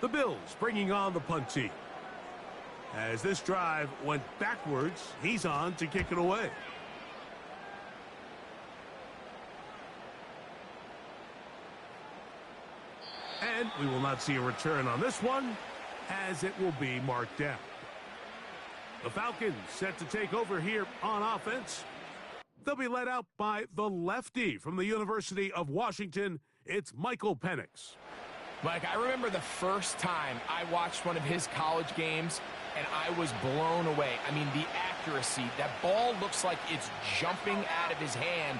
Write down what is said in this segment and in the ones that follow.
The Bills bringing on the punt team. As this drive went backwards, he's on to kick it away. And we will not see a return on this one, as it will be marked down. The Falcons set to take over here on offense. They'll be led out by the lefty from the University of Washington. It's Michael Penix. Mike, I remember the first time I watched one of his college games, and I was blown away. I mean, the accuracy. That ball looks like it's jumping out of his hand.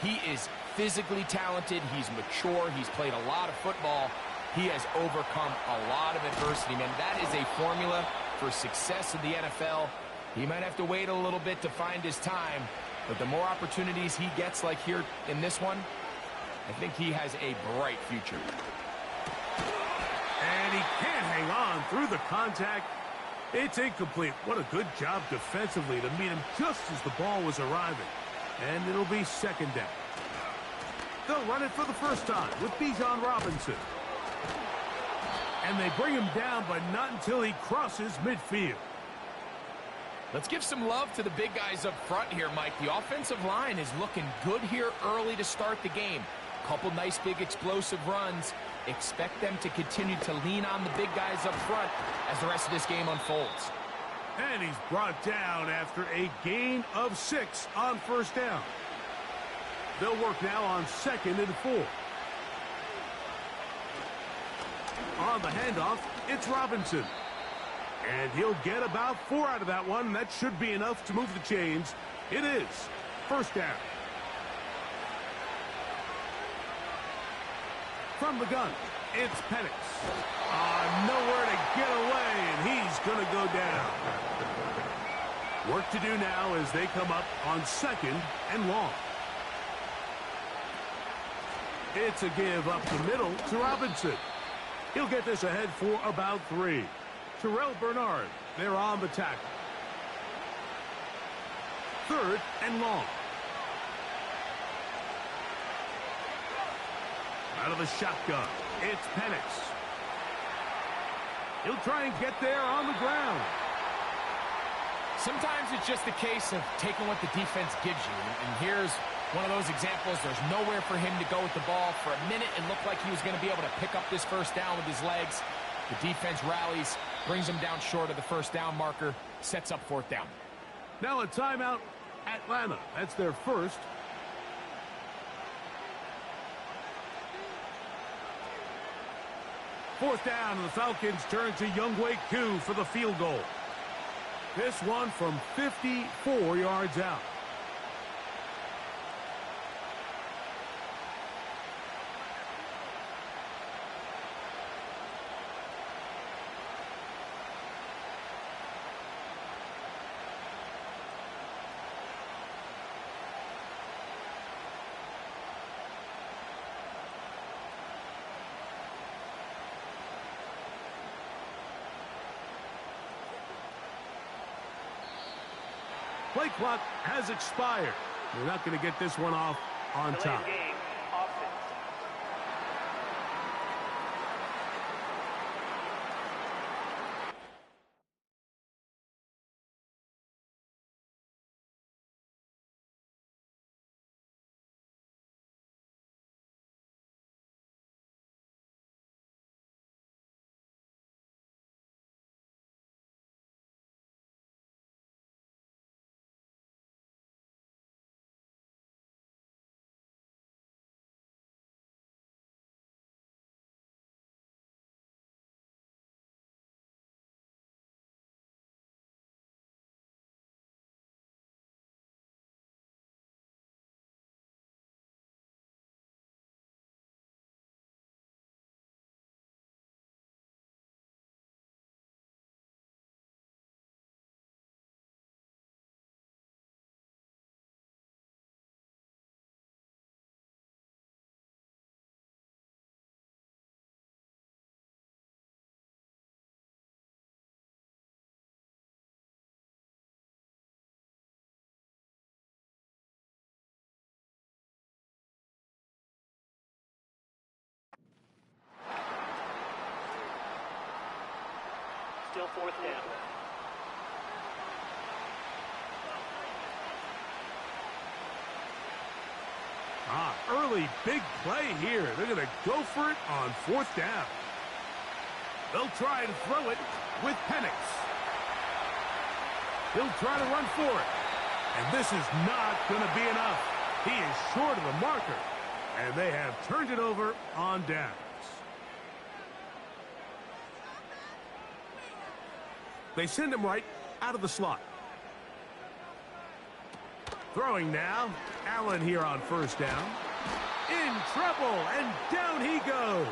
He is physically talented. He's mature. He's played a lot of football. He has overcome a lot of adversity, man. That is a formula for success in the NFL. He might have to wait a little bit to find his time, but the more opportunities he gets, like here in this one, I think he has a bright future. And he can't hang on through the contact. It's incomplete. What a good job defensively to meet him just as the ball was arriving. And it'll be second down. They'll run it for the first time with Bijan Robinson. And they bring him down, but not until he crosses midfield. Let's give some love to the big guys up front here, Mike. The offensive line is looking good here early to start the game. Couple nice big explosive runs. Expect them to continue to lean on the big guys up front as the rest of this game unfolds. And he's brought down after a gain of 6 on first down. They'll work now on 2nd and 4. On the handoff, it's Robinson. And he'll get about 4 out of that one. That should be enough to move the chains. It is first down. From the gun, it's Penix. Nowhere to get away, and he's going to go down. Work to do now as they come up on 2nd and long. It's a give up the middle to Robinson. He'll get this ahead for about 3. Terrell Bernard, they're on the tackle. 3rd and long. Out of the shotgun, it's Penix. He'll try and get there on the ground. Sometimes it's just a case of taking what the defense gives you. And here's one of those examples. There's nowhere for him to go with the ball. For a minute, it looked like he was going to be able to pick up this first down with his legs. The defense rallies, brings him down short of the first down marker, sets up 4th down. Now a timeout, Atlanta. That's their first. Fourth down, and the Falcons turn to Younghoe Koo for the field goal. This one from 54 yards out. Play clock has expired. They're not going to get this one off on time. still fourth down. Early big play here. They're going to go for it on fourth down. They'll try to throw it with Penix. He'll try to run for it. And this is not going to be enough. He is short of the marker. And they have turned it over on downs. They send him right out of the slot. Throwing now. Allen here on first down. In trouble, and down he goes.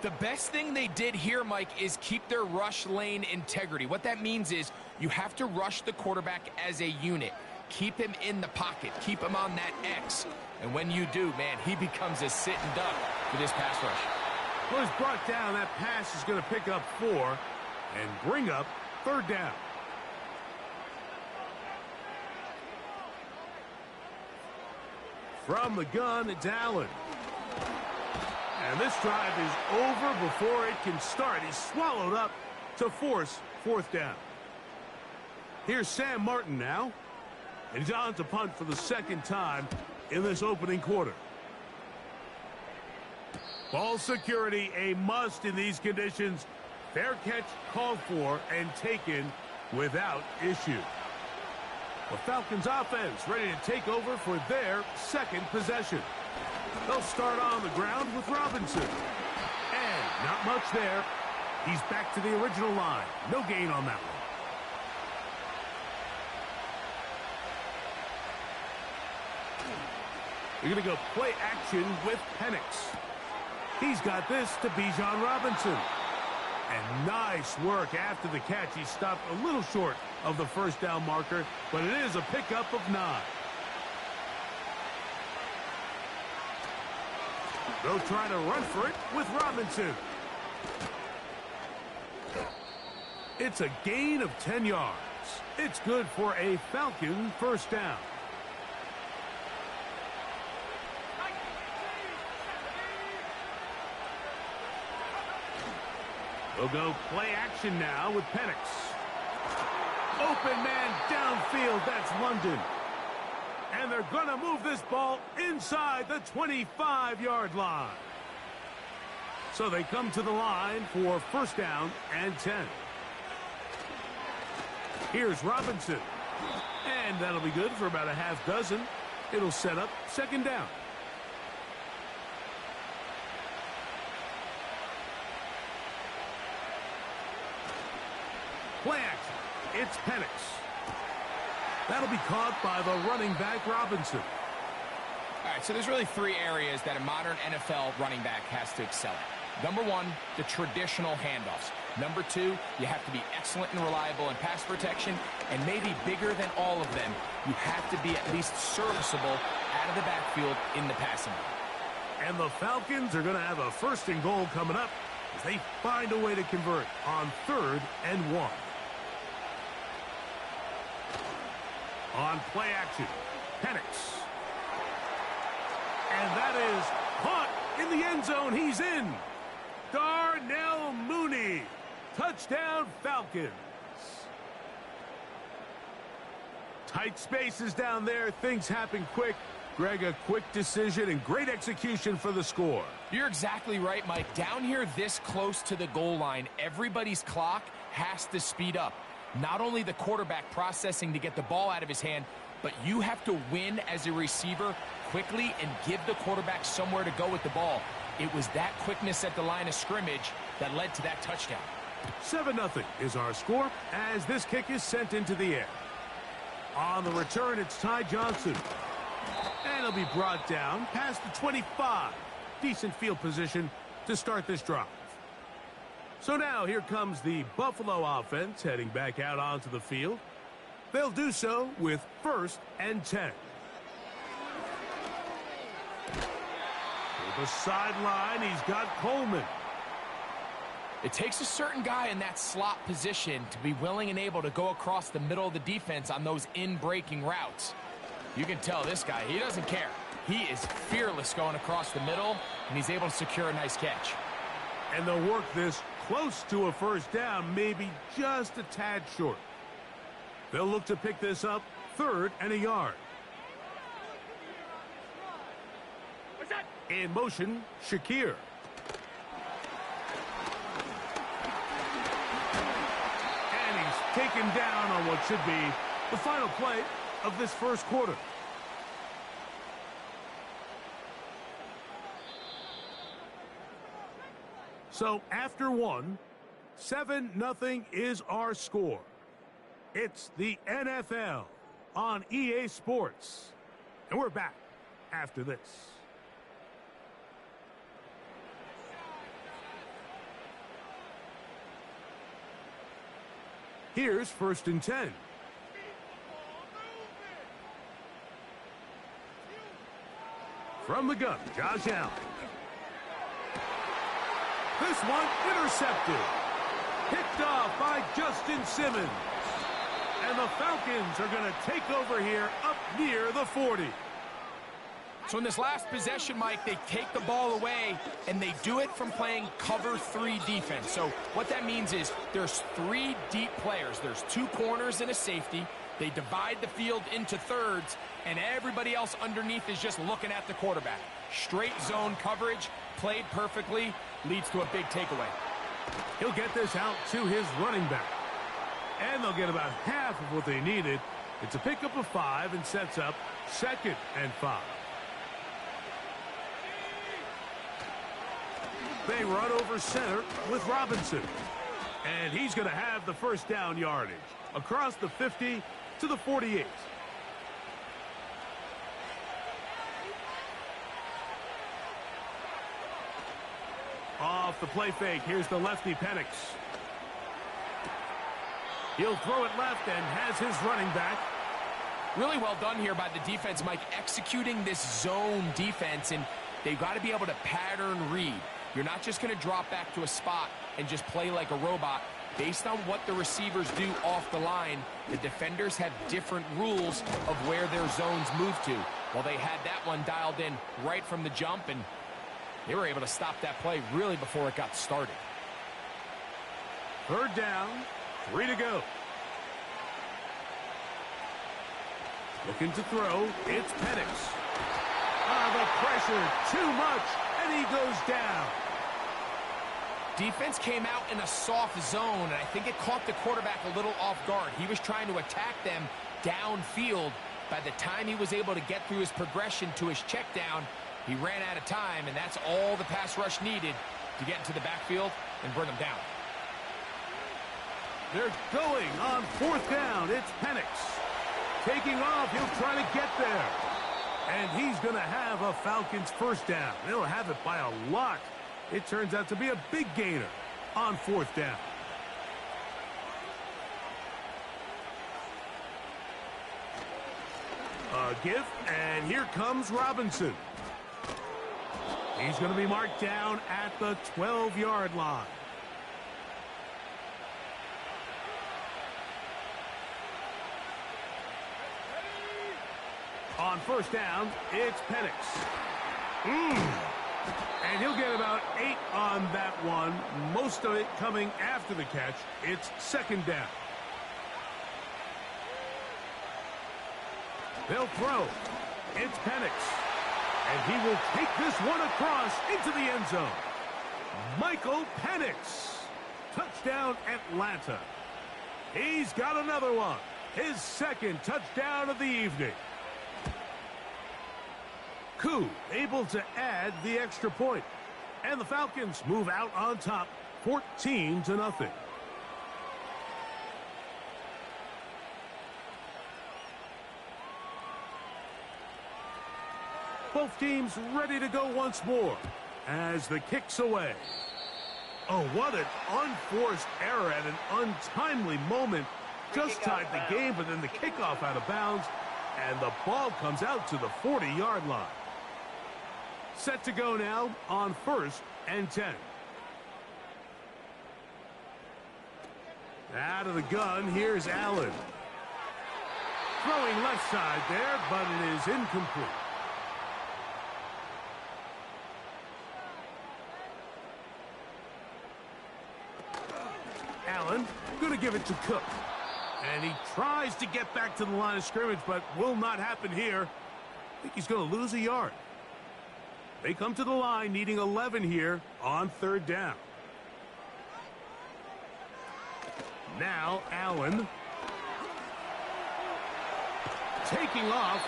The best thing they did here, Mike, is keep their rush lane integrity. What that means is you have to rush the quarterback as a unit. Keep him in the pocket. Keep him on that X. And when you do, man, he becomes a sitting duck for this pass rush. Well, he's brought down. That pass is going to pick up 4 and bring up third down. From the gun, it's Allen. And this drive is over before it can start. He's swallowed up to force fourth down. Here's Sam Martin now. And he's on to punt for the second time in this opening quarter. Ball security, a must in these conditions. Fair catch called for and taken without issue. The Falcons offense ready to take over for their second possession. They'll start on the ground with Robinson. And not much there. He's back to the original line. No gain on that one. They're going to go play action with Penix. He's got this to Bijan Robinson. And nice work after the catch. He stopped a little short of the first down marker, but it is a pickup of 9. They'll try to run for it with Robinson. It's a gain of 10 yards. It's good for a Falcon first down. They'll go play action now with Penix. Open man downfield. That's London. And they're going to move this ball inside the 25-yard line. So they come to the line for first down and 10. Here's Robinson. And that'll be good for about a half dozen. It'll set up second down. Play action. It's Penix. That'll be caught by the running back, Robinson. All right, so there's really 3 areas that a modern NFL running back has to excel at. Number 1, the traditional handoffs. Number 2, you have to be excellent and reliable in pass protection. And maybe bigger than all of them, you have to be at least serviceable out of the backfield in the passing game. And the Falcons are going to have a first and goal coming up as they find a way to convert on 3rd and 1. On play action, Penix. And that is caught in the end zone. He's in. Darnell Mooney. Touchdown, Falcons. Tight spaces down there. Things happen quick. Greg, a quick decision and great execution for the score. You're exactly right, Mike. Down here this close to the goal line, everybody's clock has to speed up. Not only the quarterback processing to get the ball out of his hand, but you have to win as a receiver quickly and give the quarterback somewhere to go with the ball. It was that quickness at the line of scrimmage that led to that touchdown. 7-0 is our score as this kick is sent into the air. On the return, it's Ty Johnson. And he'll be brought down past the 25. Decent field position to start this drive. So now here comes the Buffalo offense heading back out onto the field. They'll do so with 1st and 10. To the sideline, he's got Coleman. It takes a certain guy in that slot position to be willing and able to go across the middle of the defense on those in-breaking routes. You can tell this guy, he doesn't care. He is fearless going across the middle, and he's able to secure a nice catch. And they'll work this close to a first down, maybe just a tad short. They'll look to pick this up, 3rd and a yard. In motion, Shakir. And he's taken down on what should be the final play of this first quarter. So after one, 7-0 is our score. It's the NFL on EA Sports. And we're back after this. Here's 1st and 10. From the gun, Josh Allen. This one intercepted. Picked off by Justin Simmons. And the Falcons are going to take over here up near the 40. So in this last possession, Mike, they take the ball away, and they do it from playing cover 3 defense. So what that means is there's 3 deep players. There's 2 corners and a safety. They divide the field into thirds, and everybody else underneath is just looking at the quarterback. Straight zone coverage, played perfectly, leads to a big takeaway. He'll get this out to his running back. And they'll get about half of what they needed. It's a pickup of 5 and sets up 2nd and 5. They run over center with Robinson. And he's going to have the first down yardage across the 50 to the 48. Off the play fake, here's the lefty Penix. He'll throw it left and has his running back. Really well done here by the defense, Mike, executing this zone defense, and they've got to be able to pattern read. You're not just going to drop back to a spot and just play like a robot. Based on what the receivers do off the line, the defenders have different rules of where their zones move to. Well, they had that one dialed in right from the jump, and they were able to stop that play really before it got started. 3rd down, 3 to go. Looking to throw, it's Penix. The pressure, too much, and he goes down. Defense came out in a soft zone, and I think it caught the quarterback a little off guard. He was trying to attack them downfield. By the time he was able to get through his progression to his check down, he ran out of time, and that's all the pass rush needed to get into the backfield and bring him down. They're going on 4th down. It's Penix. Taking off, he'll try to get there. And he's going to have a Falcons first down. They'll have it by a lot. It turns out to be a big gainer on 4th down. A give, and here comes Robinson. He's going to be marked down at the 12-yard line. On 1st down, it's Penix. And he'll get about 8 on that one. Most of it coming after the catch. It's 2nd down. They'll throw. It's Penix. And he will take this one across into the end zone. Michael Penix. Touchdown, Atlanta. He's got another one. His 2nd touchdown of the evening. Koo able to add the extra point. And the Falcons move out on top, 14-0. Both teams ready to go once more as the kick's away. Oh, what an unforced error at an untimely moment. Just tied the game, but then the kickoff out of bounds, and the ball comes out to the 40-yard line. Set to go now on 1st and 10. Out of the gun, here's Allen. Throwing left side there, but it is incomplete. Allen going to give it to Cook. And he tries to get back to the line of scrimmage, but will not happen here. I think he's going to lose a yard. They come to the line needing 11 here on 3rd down. Now Allen taking off.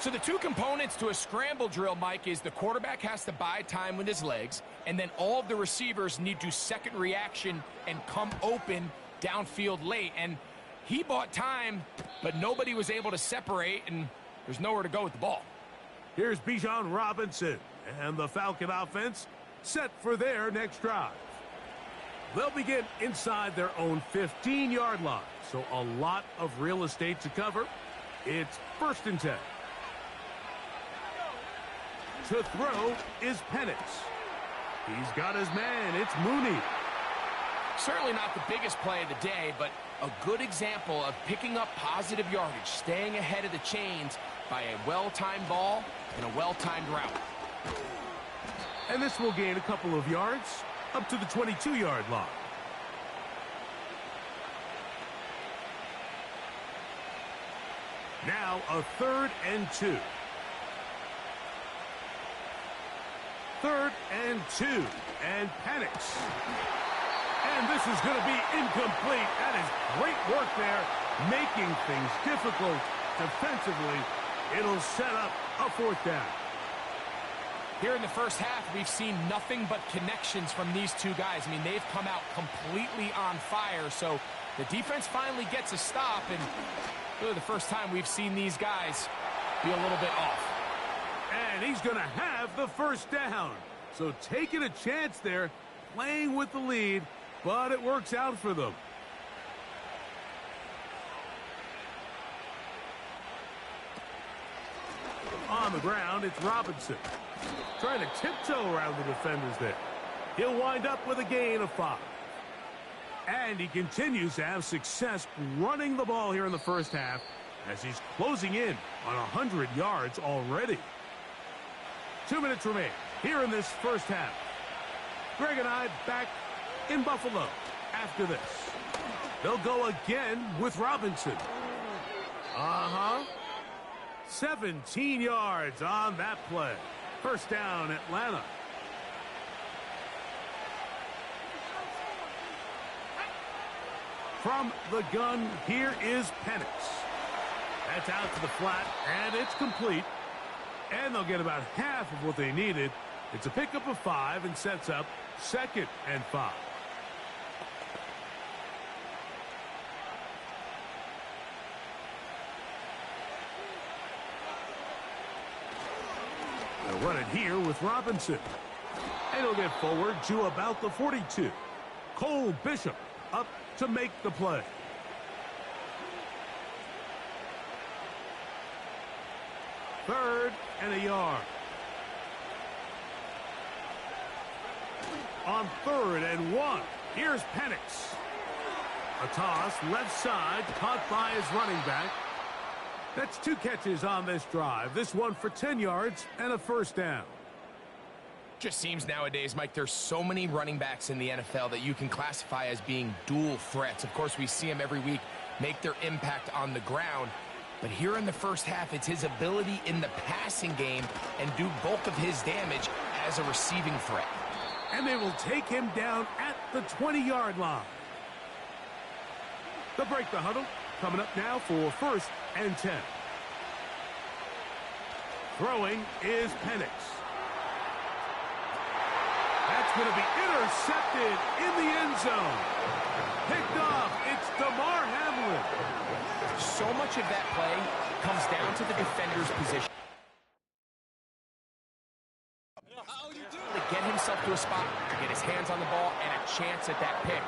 So the two components to a scramble drill, Mike, is the quarterback has to buy time with his legs, and then all of the receivers need to second reaction and come open downfield late. And he bought time, but nobody was able to separate, and there's nowhere to go with the ball. Here's Bijan Robinson, and the Falcon offense set for their next drive. They'll begin inside their own 15-yard line, so a lot of real estate to cover. It's 1st and 10. To throw is Penix. He's got his man. It's Mooney. Certainly not the biggest play of the day, but a good example of picking up positive yardage, staying ahead of the chains by a well-timed ball and a well-timed route. And this will gain a couple of yards up to the 22-yard line. Now a 3rd and 2. 3rd and 2. And Penix. And this is going to be incomplete. That is great work there, making things difficult defensively. It'll set up a 4th down. Here in the first half, we've seen nothing but connections from these two guys. I mean, they've come out completely on fire, so the defense finally gets a stop, and really the first time we've seen these guys be a little bit off. And he's going to have the 1st down. So taking a chance there, playing with the lead, but it works out for them. On the ground, it's Robinson. Trying to tiptoe around the defenders there. He'll wind up with a gain of 5. And he continues to have success running the ball here in the first half as he's closing in on 100 yards already. 2 minutes remain here in this first half. Greg and I back in Buffalo after this. They'll go again with Robinson. 17 yards on that play. 1st down, Atlanta. From the gun, here is Penix. That's out to the flat, and it's complete. And they'll get about half of what they needed. It's a pickup of 5 and sets up 2nd and 5. They'll run it here with Robinson. And he'll get forward to about the 42. Cole Bishop up to make the play. Third and a yard. On 3rd and 1, here's Penix. A toss left side, caught by his running back. That's 2 catches on this drive. This one for 10 yards and a 1st down. Just seems nowadays, Mike, there's so many running backs in the NFL that you can classify as being dual threats. Of course, we see them every week make their impact on the ground. But here in the first half, it's his ability in the passing game and do bulk of his damage as a receiving threat. And they will take him down at the 20-yard line. They'll break the huddle. Coming up now for 1st and 10. Throwing is Penix. That's going to be intercepted in the end zone. Picked off. It's DeMar Hamlin. So much of that play comes down to the defender's position. To get himself to a spot, to get his hands on the ball, and a chance at that pick.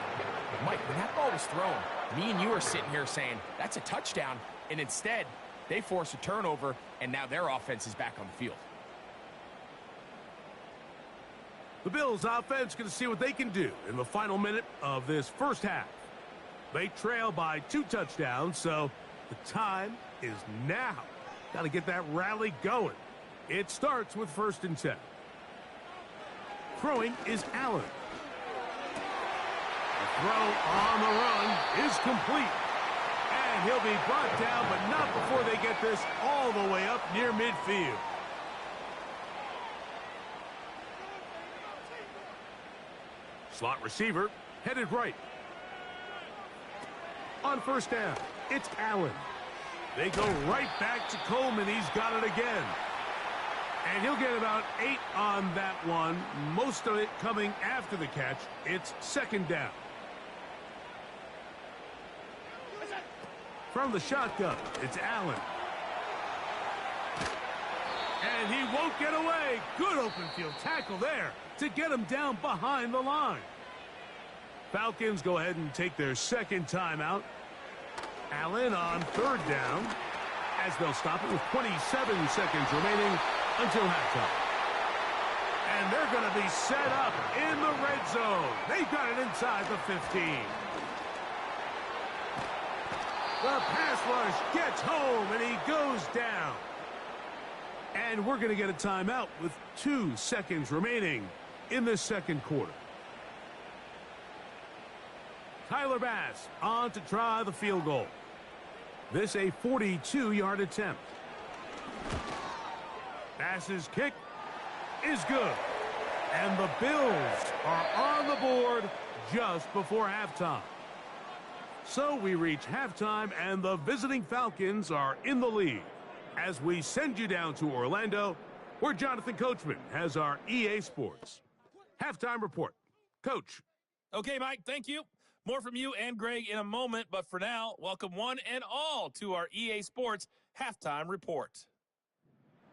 Mike, when that ball was thrown, me and you are sitting here saying, that's a touchdown, and instead, they force a turnover, and now their offense is back on the field. The Bills offense going to see what they can do in the final minute of this first half. They trail by 2 touchdowns, so the time is now. Got to get that rally going. It starts with 1st and 10. Throwing is Allen. Throw on the run is complete. And he'll be brought down, but not before they get this all the way up near midfield. Slot receiver headed right. On first down, it's Allen. They go right back to Coleman. He's got it again. And he'll get about 8 on that one. Most of it coming after the catch. It's second down. From the shotgun, it's Allen. And he won't get away. Good open field tackle there to get him down behind the line. Falcons go ahead and take their second timeout. Allen on third down as they'll stop it with 27 seconds remaining until halftime. And they're going to be set up in the red zone. They've got it inside the 15. The pass rush gets home, and he goes down. And we're going to get a timeout with 2 seconds remaining in the second quarter. Tyler Bass on to try the field goal. This a 42-yard attempt. Bass's kick is good. And the Bills are on the board just before halftime. So we reach halftime, and the visiting Falcons are in the lead. As we send you down to Orlando, where Jonathan Coachman has our EA Sports halftime report. Coach. Okay, Mike, thank you. More from you and Greg in a moment, but for now, welcome one and all to our EA Sports halftime report.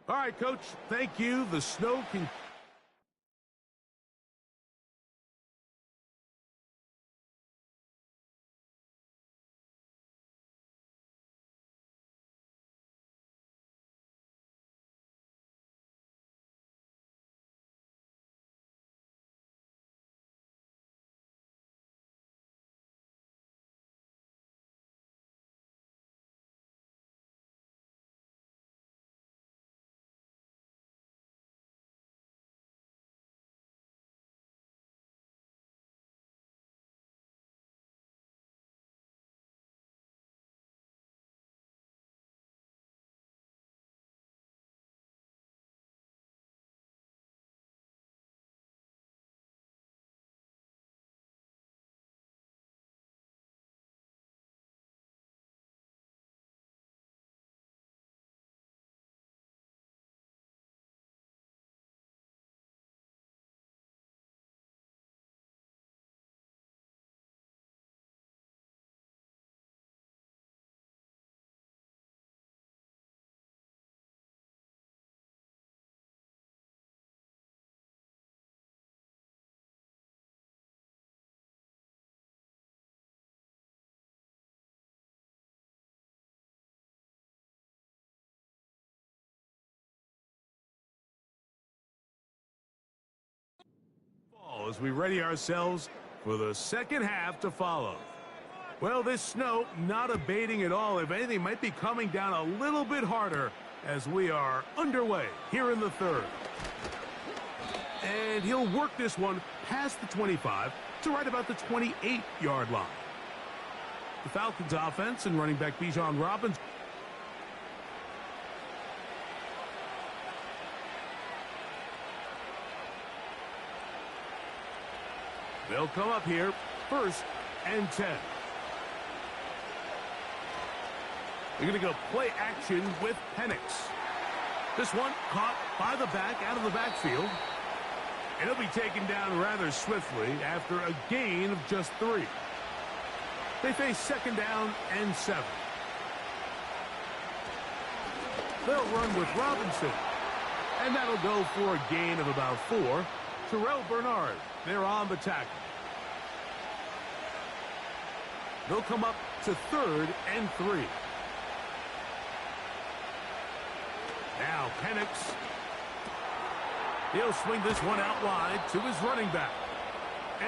All right, Coach, thank you. The snow can... As we ready ourselves for the second half to follow. Well, this snow not abating at all. If anything, might be coming down a little bit harder as we are underway here in the third. And he'll work this one past the 25 to right about the 28-yard line. The Falcons offense and running back Bijan Robinson. They'll come up here, 1st and 10. They're going to go play action with Penix. This one caught by the back out of the backfield. And he'll be taken down rather swiftly after a gain of just 3. They face 2nd down and 7. They'll run with Robinson. And that'll go for a gain of about 4. Terrell Bernard, they're on the tackle. They'll come up to 3rd and 3. Now Penix. He'll swing this one out wide to his running back.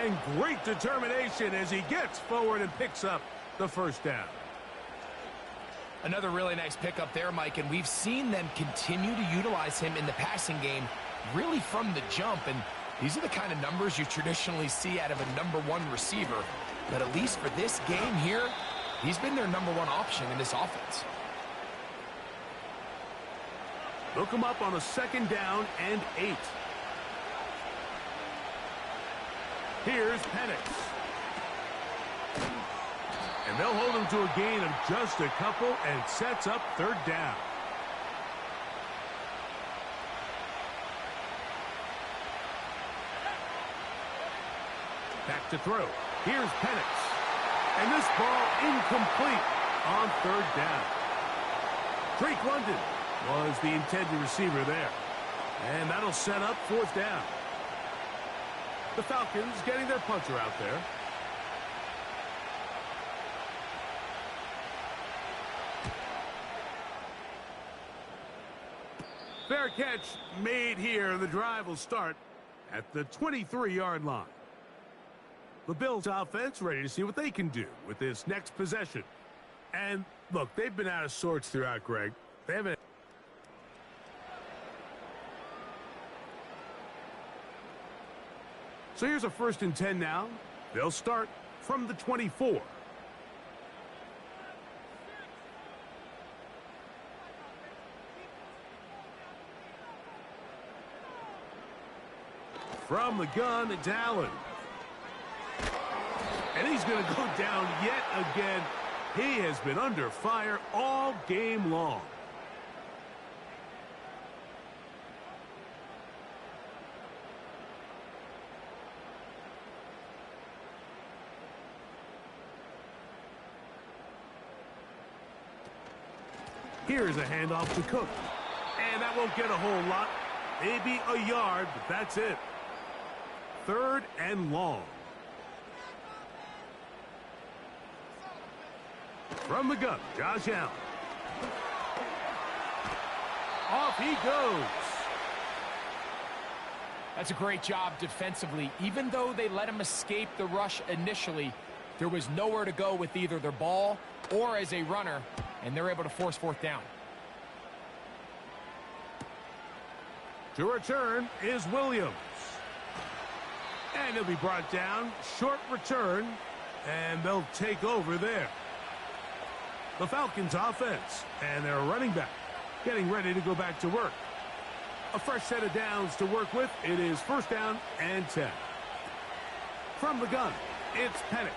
And great determination as he gets forward and picks up the 1st down. Another really nice pickup there, Mike, and we've seen them continue to utilize him in the passing game really from the jump, and these are the kind of numbers you traditionally see out of a #1 receiver. But at least for this game here, he's been their #1 option in this offense. Look him up on a 2nd down and 8. Here's Penix. And they'll hold him to a gain of just a couple and sets up 3rd down. Back to throw. Here's Penix. And this ball incomplete on 3rd down. Drake London was the intended receiver there. And that'll set up 4th down. The Falcons getting their punter out there. Fair catch made here. The drive will start at the 23-yard line. The Bills offense ready to see what they can do with this next possession. And look, they've been out of sorts throughout, Greg. They haven't. So here's a 1st and 10 now. They'll start from the 24. From the gun, it's Allen. And he's going to go down yet again. He has been under fire all game long. Here's a handoff to Cook. And that won't get a whole lot. Maybe a yard, but that's it. 3rd and long. From the gun, Josh Allen. Off he goes. That's a great job defensively. Even though they let him escape the rush initially, there was nowhere to go with either their ball or as a runner, and they're able to force 4th down. To return is Williams. And he'll be brought down. Short return. And they'll take over there. The Falcons offense. And their running back getting ready to go back to work. A fresh set of downs to work with. It is 1st down and 10. From the gun, it's Penix.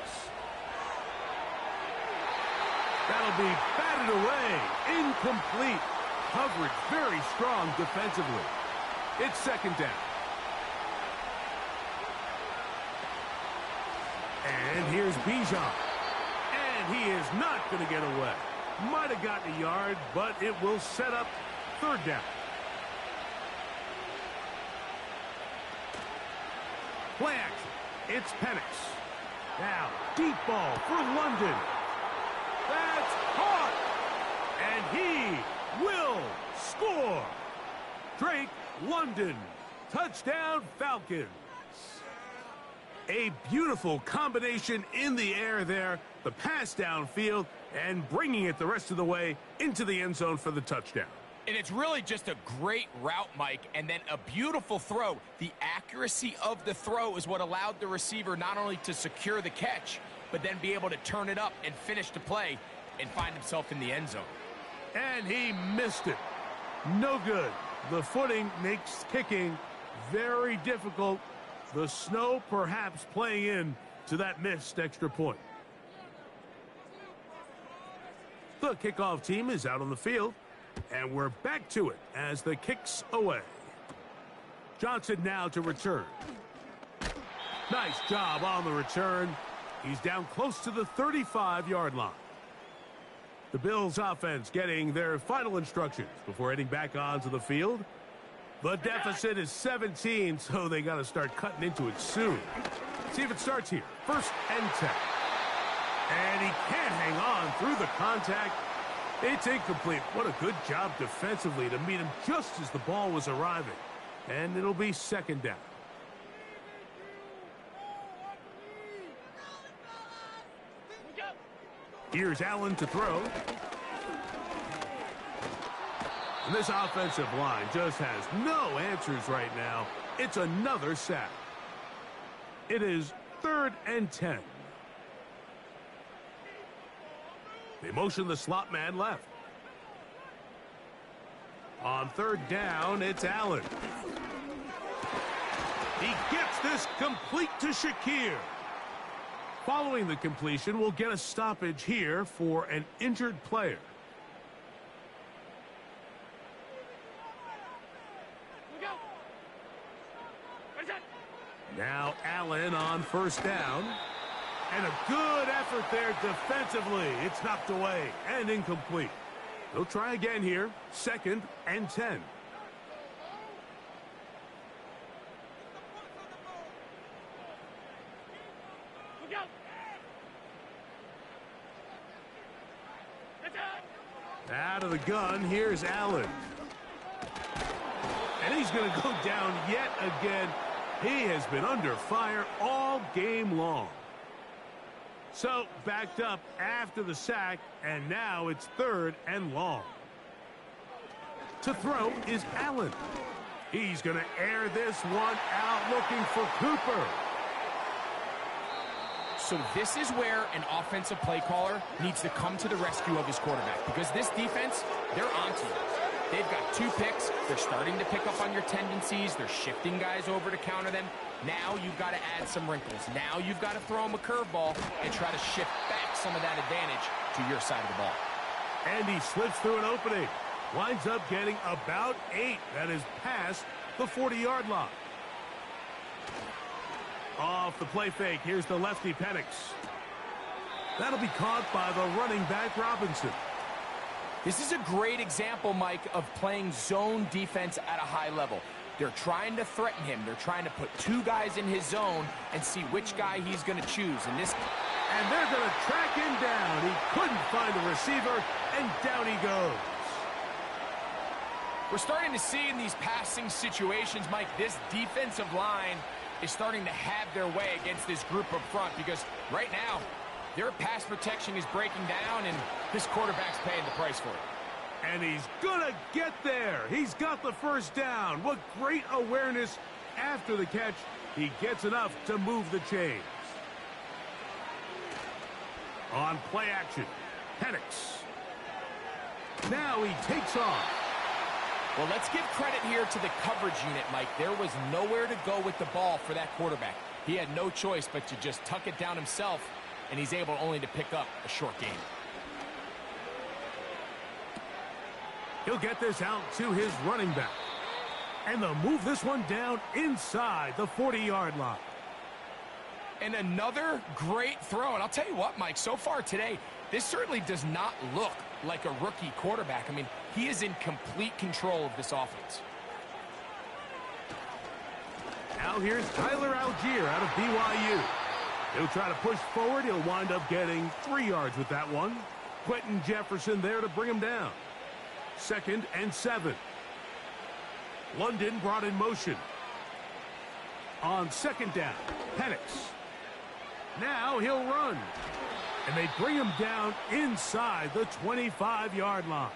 That'll be batted away. Incomplete. Coverage very strong defensively. It's 2nd down. And here's Bijan. And he is not going to get away. Might have gotten a yard, but it will set up 3rd down. Play action. It's Penix. Now, deep ball for London. That's caught. And he will score. Drake London. Touchdown Falcons. A beautiful combination in the air there. The pass downfield and bringing it the rest of the way into the end zone for the touchdown. And it's really just a great route, Mike, and then a beautiful throw. The accuracy of the throw is what allowed the receiver not only to secure the catch, but then be able to turn it up and finish the play and find himself in the end zone. And he missed it. No good. The footing makes kicking very difficult. The snow perhaps playing in to that missed extra point. The kickoff team is out on the field. And we're back to it as the kick's away. Johnson now to return. Nice job on the return. He's down close to the 35-yard line. The Bills offense getting their final instructions before heading back onto the field. The deficit is 17, so they got to start cutting into it soon. See if it starts here. 1st and 10. And he can't hang on through the contact. It's incomplete. What a good job defensively to meet him just as the ball was arriving. And it'll be 2nd down. Here's Allen to throw. And this offensive line just has no answers right now. It's another sack. It is 3rd and 10. They motion the slot man left. On third down, it's Allen. He gets this complete to Shakir. Following the completion, we'll get a stoppage here for an injured player. Now Allen on first down. And a good effort there defensively. It's knocked away and incomplete. They'll try again here. 2nd and 10. Out of the gun, here's Allen. And he's going to go down yet again. He has been under fire all game long. So, backed up after the sack, and now it's 3rd and long. To throw is Allen. He's going to air this one out looking for Cooper. So this is where an offensive play caller needs to come to the rescue of his quarterback, because this defense, they're onto you. They've got 2 picks. They're starting to pick up on your tendencies. They're shifting guys over to counter them. Now you've got to add some wrinkles. Now you've got to throw them a curveball and try to shift back some of that advantage to your side of the ball. And he slips through an opening. Winds up getting about 8. That is past the 40-yard line. Off the play fake, here's the lefty Penix. That'll be caught by the running back Robinson. This is a great example, Mike, of playing zone defense at a high level. They're trying to threaten him. They're trying to put 2 guys in his zone and see which guy he's going to choose. And they're going to track him down. He couldn't find the receiver, and down he goes. We're starting to see in these passing situations, Mike, this defensive line is starting to have their way against this group up front, because right now their pass protection is breaking down, and this quarterback's paying the price for it. And he's gonna get there. He's got the first down. What great awareness after the catch. He gets enough to move the chains. On play action, Penix. Now he takes off. Well, let's give credit here to the coverage unit, Mike. There was nowhere to go with the ball for that quarterback. He had no choice but to just tuck it down himself, and he's able only to pick up a short gain. He'll get this out to his running back. And they'll move this one down inside the 40-yard line. And another great throw. And I'll tell you what, Mike, so far today, this certainly does not look like a rookie quarterback. I mean, he is in complete control of this offense. Now here's Tyler Algier out of BYU. He'll try to push forward. He'll wind up getting 3 yards with that one. Quentin Jefferson there to bring him down. 2nd and 7. London brought in motion. On 2nd down, Penix. Now he'll run. And they bring him down inside the 25-yard line.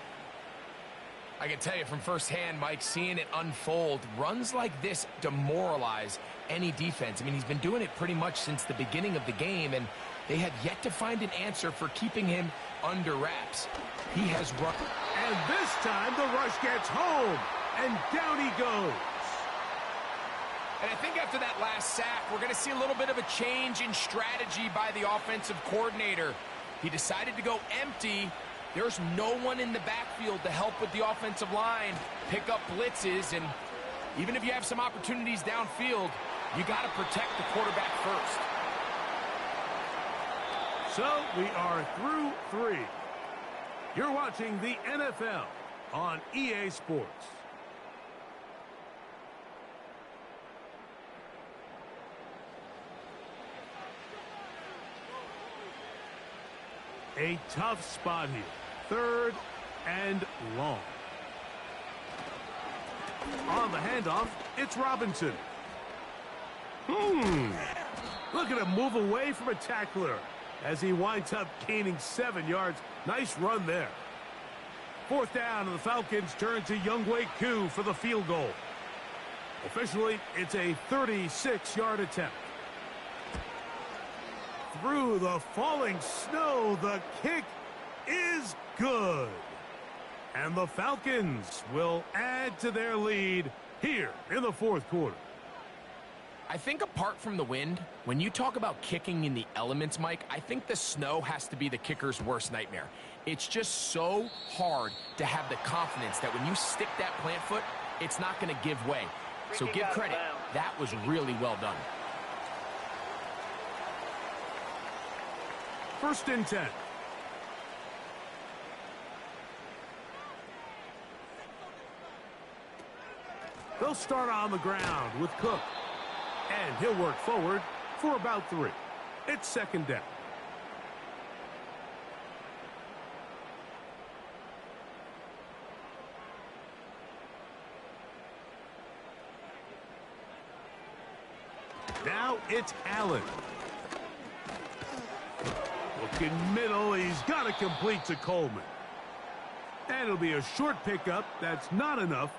I can tell you from firsthand, Mike, seeing it unfold, runs like this demoralize any defense. I mean, he's been doing it pretty much since the beginning of the game, and they have yet to find an answer for keeping him under wraps. He has run. And this time the rush gets home, and down he goes. And I think after that last sack, we're going to see a little bit of a change in strategy by the offensive coordinator. He decided to go empty. There's no one in the backfield to help with the offensive line, pick up blitzes, and even if you have some opportunities downfield, you got to protect the quarterback first. So we are through 3. You're watching the NFL on EA Sports. A tough spot here. 3rd and long. On the handoff, it's Robinson. Look at him move away from a tackler as he winds up gaining 7 yards. Nice run there. 4th down, and the Falcons turn to Younghoe Koo for the field goal. Officially, it's a 36-yard attempt. Through the falling snow, the kick is good. And the Falcons will add to their lead here in the fourth quarter. I think apart from the wind, when you talk about kicking in the elements, Mike, I think the snow has to be the kicker's worst nightmare. It's just so hard to have the confidence that when you stick that plant foot, it's not going to give way. So give credit. That was really well done. 1st and 10. They'll start on the ground with Cook. And he'll work forward for about 3. It's 2nd down. Now it's Allen. Looking middle, he's got to complete to Coleman. And it'll be a short pickup. That's not enough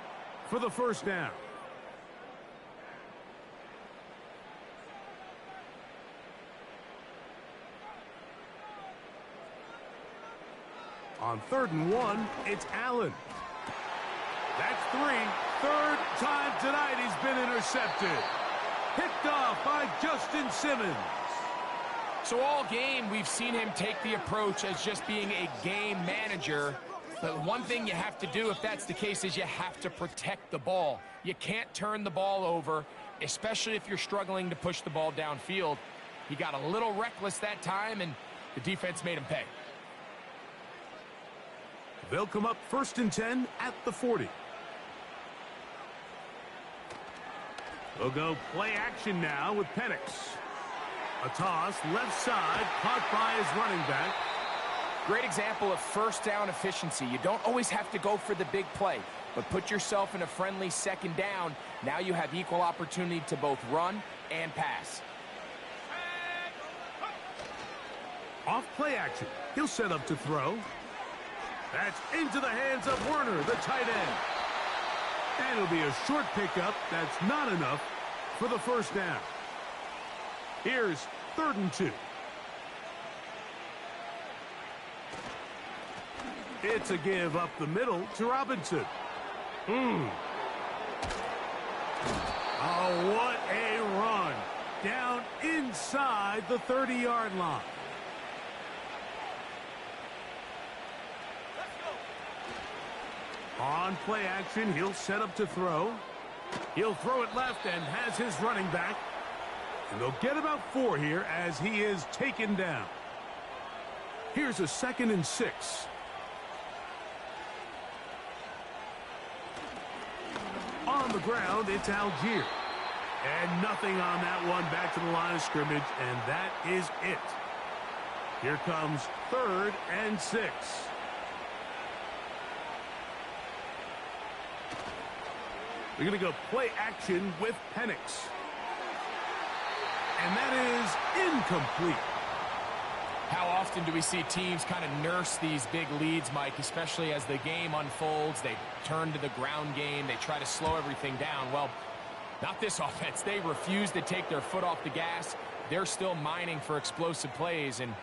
for the 1st down. On 3rd and 1, it's Allen. That's 3. 3rd time tonight he's been intercepted. Picked off by Justin Simmons. So all game, we've seen him take the approach as just being a game manager. But one thing you have to do if that's the case is you have to protect the ball. You can't turn the ball over, especially if you're struggling to push the ball downfield. He got a little reckless that time, and the defense made him pay. They'll come up 1st and 10 at the 40. We'll go play action now with Penix. A toss, left side, caught by his running back. Great example of 1st down efficiency. You don't always have to go for the big play, but put yourself in a friendly 2nd down. Now you have equal opportunity to both run and pass. Off play action. He'll set up to throw. That's into the hands of Werner, the tight end. And it'll be a short pickup. That's not enough for the 1st down. Here's 3rd and 2. It's a give up the middle to Robinson. Oh, what a run. Down inside the 30-yard line. On play action, he'll set up to throw. He'll throw it left and has his running back. And they'll get about 4 here as he is taken down. Here's a 2nd and 6. On the ground, it's Algier. And nothing on that one, back to the line of scrimmage, and that is it. Here comes 3rd and 6. They're going to go play action with Penix. And that is incomplete. How often do we see teams kind of nurse these big leads, Mike, especially as the game unfolds? They turn to the ground game. They try to slow everything down. Well, not this offense. They refuse to take their foot off the gas. They're still mining for explosive plays. And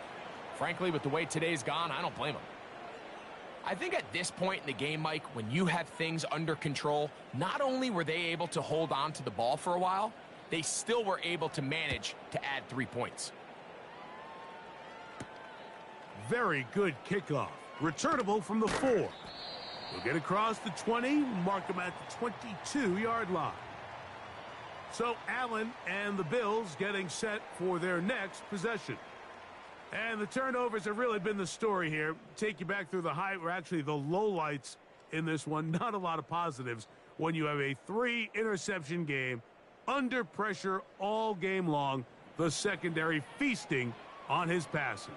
frankly, with the way today's gone, I don't blame them. I think at this point in the game, Mike, when you have things under control, not only were they able to hold on to the ball for a while, they still were able to manage to add 3 points. Very good kickoff. Returnable from the 4. We'll get across the 20, mark him at the 22-yard line. So Allen and the Bills getting set for their next possession. And the turnovers have really been the story here. Take you back through the actually the lowlights in this one. Not a lot of positives when you have a 3-interception game under pressure all game long. The secondary feasting on his passes.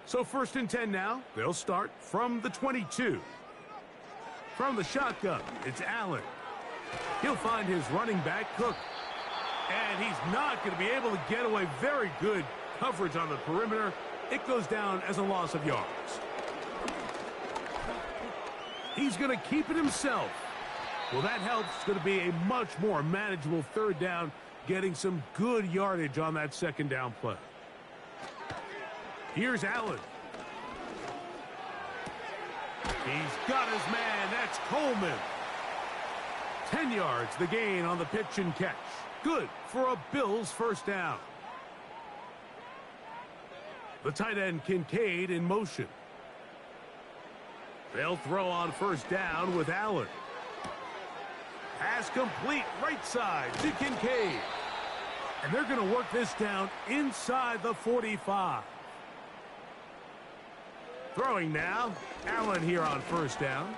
So 1st and 10 now. They'll start from the 22. From the shotgun, it's Allen. He'll find his running back, Cook. And he's not going to be able to get away. Very good coverage on the perimeter. It goes down as a loss of yards. He's going to keep it himself. Well, that helps. It's going to be a much more manageable 3rd down, getting some good yardage on that 2nd down play. Here's Allen. He's got his man. That's Coleman. 10 yards, the gain on the pitch and catch. Good for a Bills first down. The tight end Kincaid in motion. They'll throw on first down with Allen. Pass complete right side to Kincaid. And they're going to work this down inside the 45. Throwing now, Allen here on first down.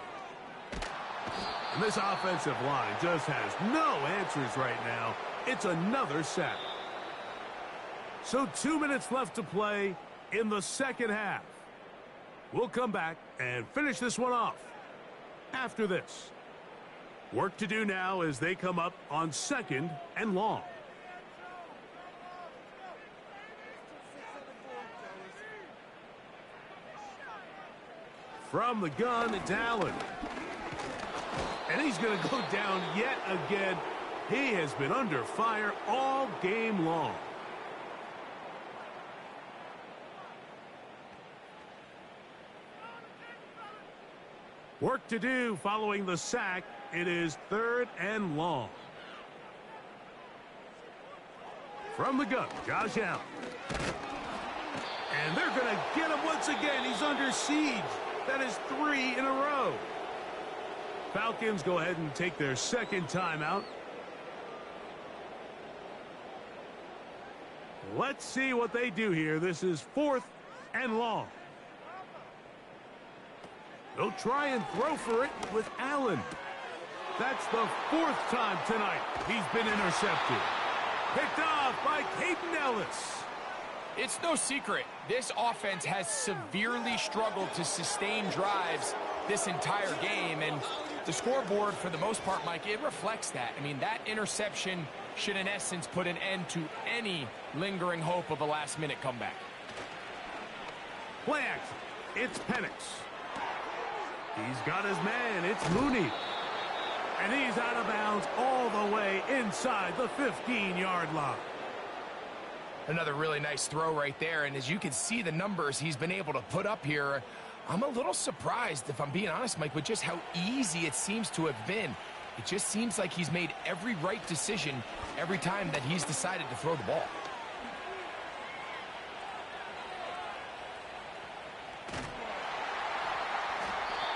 And this offensive line just has no answers right now. It's another sack. So 2 minutes left to play in the second half. We'll come back and finish this one off after this. Work to do now as they come up on second and long. From the gun, it's Allen. And he's going to go down yet again. He has been under fire all game long. Work to do following the sack. It is third and long. From the gun, Josh Allen. And they're going to get him once again. He's under siege. That is 3 in a row. Falcons go ahead and take their second timeout. Let's see what they do here. This is fourth and long. They'll try and throw for it with Allen. That's the 4th time tonight he's been intercepted. Picked off by Caden Ellis. It's no secret, this offense has severely struggled to sustain drives this entire game, and the scoreboard, for the most part, Mike, it reflects that. I mean, that interception should, in essence, put an end to any lingering hope of a last-minute comeback. Play action. It's Penix. He's got his man. It's Mooney. And he's out of bounds all the way inside the 15-yard line. Another really nice throw right there, and as you can see the numbers he's been able to put up here, I'm a little surprised, if I'm being honest, Mike, with just how easy it seems to have been. It just seems like he's made every right decision every time that he's decided to throw the ball.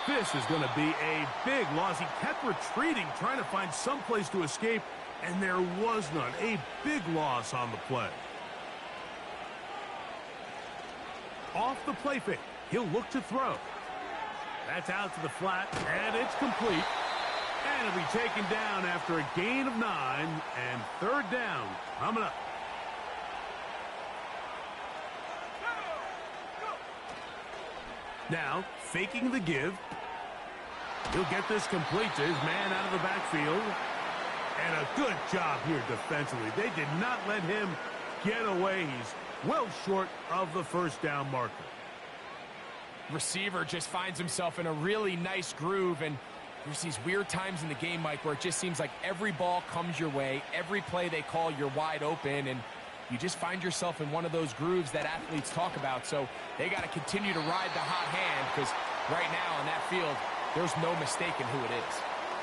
This is going to be a big loss. He kept retreating, trying to find some place to escape, and there was none. A big loss on the play. Off the play fake, he'll look to throw. That's out to the flat, and it's complete. And it'll be taken down after a gain of 9, and third down coming up. Now, faking the give. He'll get this complete to his man out of the backfield. And a good job here defensively. They did not let him get away. He's well short of the first down marker. Receiver just finds himself in a really nice groove, and there's these weird times in the game, Mike, where it just seems like every ball comes your way. Every play they call, you're wide open, and you just find yourself in one of those grooves that athletes talk about. So they got to continue to ride the hot hand, because right now on that field, there's no mistaking who it is.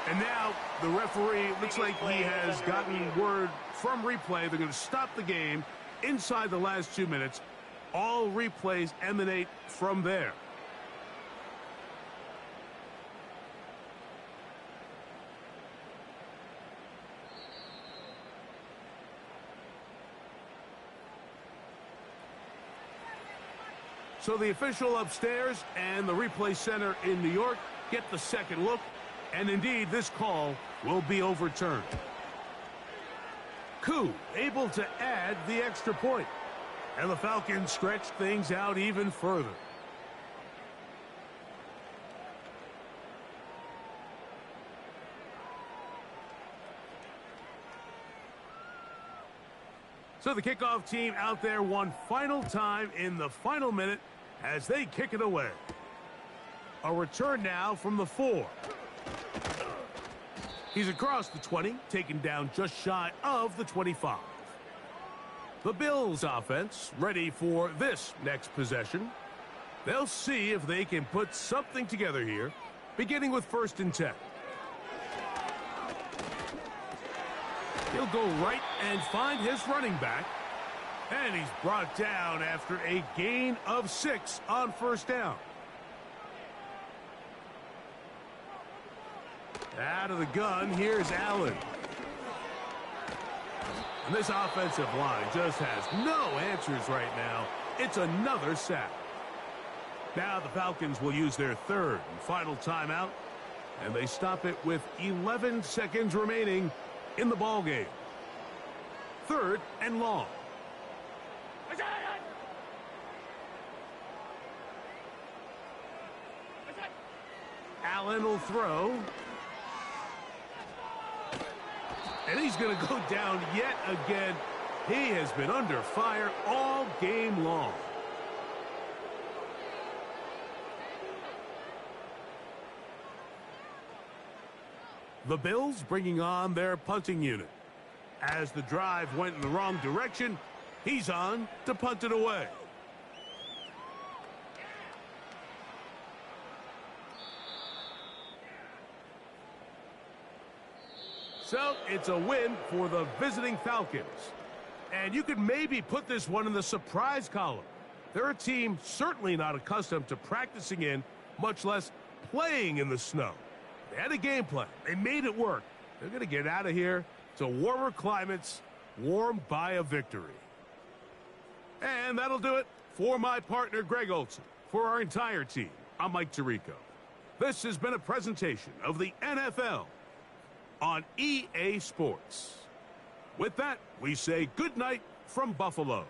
And now the referee, looks like he has gotten word from replay. They're going to stop the game inside the last 2 minutes. All replays emanate from there. So the official upstairs and the replay center in New York get the second look, and indeed this call will be overturned. Koo able to add the extra point, and the Falcons stretch things out even further. So the kickoff team out there one final time in the final minute as they kick it away. A return now from the 4. He's across the 20, taken down just shy of the 25. The Bills offense ready for this next possession. They'll see if they can put something together here, beginning with 1st and 10. He'll go right and find his running back. And he's brought down after a gain of 6 on 1st down. Out of the gun, here's Allen. And this offensive line just has no answers right now. It's another sack. Now the Falcons will use their 3rd and final timeout. And they stop it with 11 seconds remaining in the ball game. 3rd and long. Allen will throw. And he's going to go down yet again. He has been under fire all game long. The Bills bringing on their punting unit. As the drive went in the wrong direction, he's on to punt it away. So it's a win for the visiting Falcons. And you could maybe put this one in the surprise column. They're a team certainly not accustomed to practicing in, much less playing in the snow. They had a game plan. They made it work. They're going to get out of here to warmer climates, warmed by a victory. And that'll do it for my partner, Greg Olson. For our entire team, I'm Mike Tirico. This has been a presentation of the NFL on EA Sports. With that, we say good night from Buffalo.